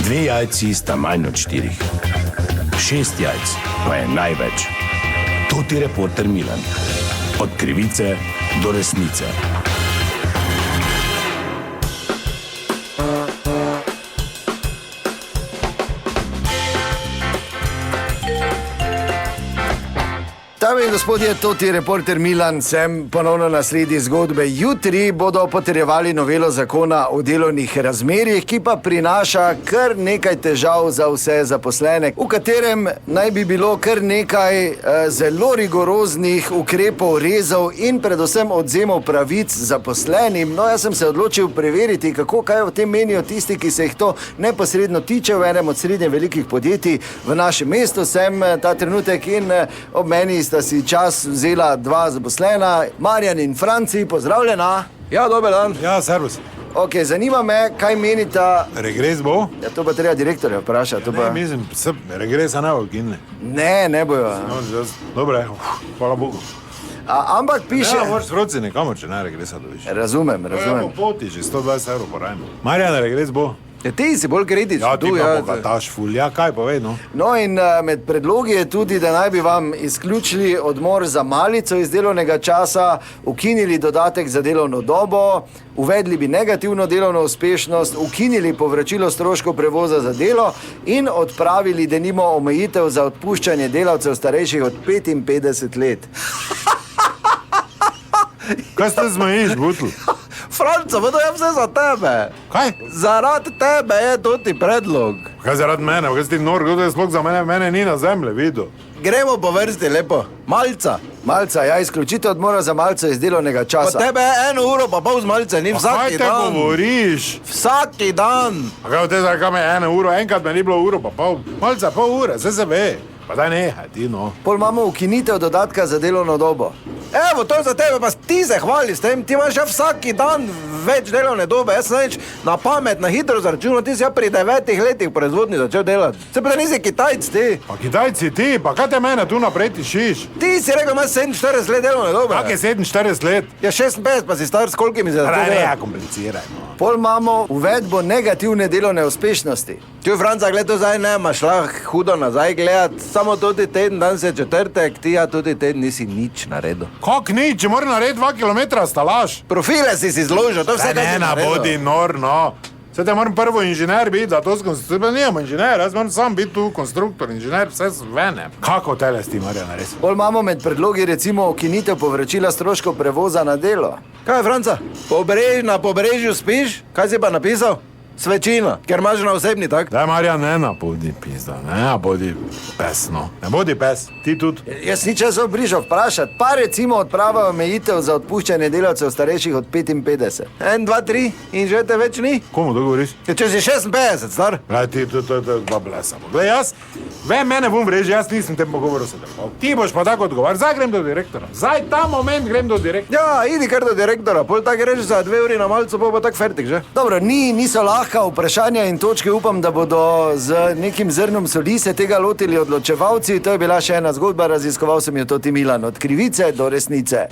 2 jajci sta manj od 4. 6 jajc pa je največ. Toti reporter Milan. Od krivice do resnice. Dame in gospodje, toti reporter Milan, sem ponovno na sledi zgodbe. Jutri bodo potrjevali novelo zakona o delovnih razmerjih, ki pa prinaša kar nekaj težav za vse zaposlene, v katerem naj bi bilo kar nekaj zelo rigoroznih ukrepov, rezov in predvsem odzemov pravic zaposlenim. No, jaz sem se odločil preveriti, kaj o tem menijo tisti, ki se jih to neposredno tiče v enem od srednje velikih podjetij v našem mestu. Sem ta trenutek in ob meni sta si čas vzela 2 zaposlena, Marjan in Franci, pozdravljena. Ja, dober dan. Ja, servus. Ok, zanima me, kaj menita... Regres bo? Ja, to pa treba direktorja vprašati. Ne, mislim, regresa ne bo ukinili. Ne bojo. Dobre, hvala Bogu. Ampak piše... Ja, moraš vroci nekamor, če ne regresa dobiš. Razumem. Ja, po poti, že 120 evrov porajno. Marjan, regres bo? Ja, ti si bolj kritičen. Ja, ti pa bogataš ful. Ja, kaj povej, no? No in med predlogi je tudi, da naj bi vam izključili odmor za malico iz delovnega časa, ukinili dodatek za delovno dobo, uvedli bi negativno delovno uspešnost, ukinili povračilo stroškov prevoza za delo in odpravili denimo omejitev za odpuščanje delavcev starejših od 55 let. Kaj ste zmajiš, Butl? Franco, to je vse za tebe. Kaj? Zaradi tebe je toti predlog. Kaj zaradi mene? Kaj si ti nor, kdo je sploh za mene? Mene ni na zemlji, vidio. Gremo po vrsti, lepo. Malca, ja, izključite odmora za malco iz delovnega časa. Po tebe je 1 uro pa pol z malice, ni vsaki dan. Kaj te govoriš? Vsaki dan. A kaj v te zdaj, kam je 1 uro? Enkrat me ni bilo uro pa pol. Malca, pol ure, se ve. Pa daj nehaj, ti no. Pol imamo ukinitev dodatka za delovno dobo. Evo, to je za tebe, pa ti se hvali s tem, ti imaš ja vsaki dan več delovne dobe, jaz sem neč na pamet, na hitro zaračunal, ti si ja pri 9 letih proizvodni začel delati. Se pa da nisi Kitajc, ti. Pa Kitajci ti, pa kaj te mene tu naprej tišiš? Ti si rekel, imaš 47 let delovne dobe. Kak je 47 let? Ja, 56, pa si star s kolikimi za Ne, ja, kompliciraj, no. Pol imamo uvedbo negativne delovne uspešnosti. Ti, Franca, gled, to zdaj ne, imaš lahko hudo nazaj gledat, samo tudi teden, danes je četrtek, ti ja tudi teden nisi nič naredil. Kak nič, če moram narediti 2 kilometra, stalaš? Profile si zložil, to vse, kaj si naredil. Bodi nor, no. Se te moram prvo inžener biti, da to skonstruktor, nijemo inžener, jaz moram sam biti tu konstruktor, inžener, vse zvene. Kako tele s ti, Marjana, res? Pol imamo med predlogi recimo ukinitev povračila stroškov prevoza na delo. Kaj je, Franca? Na pobrežju spiš? Kaj si pa napisal? Svečina, ker imaš na osebni, tak? Daj, Marjan, ne bodi pizda, ne bodi pes, no. Ne bodi pes, ti tudi. Jaz ni čas obrižal vprašati, pa recimo odprava omejitev za odpuščanje delavcev starejših od 55. 1, 2, 3 in že te več ni? Komu to govoriš? Če si 56, star? Glej, ti, to je dva blesa. Glej, jaz, mene bom vreži, jaz nisem tem pogovoril se držal. Ti boš pa tako odgovar, zdaj grem do direktora. Zdaj ta moment grem do direktora. Ja, idi kar do direktora, pol tak reči za 2 uri na malco, pa tak fertik, že? Dobro, niso lahka vprašanja in točke, upam, da bodo z nekim zrnom soli se tega lotili odločevalci. To je bila še ena zgodba, raziskoval sem jo toti Milan, od krivice do resnice.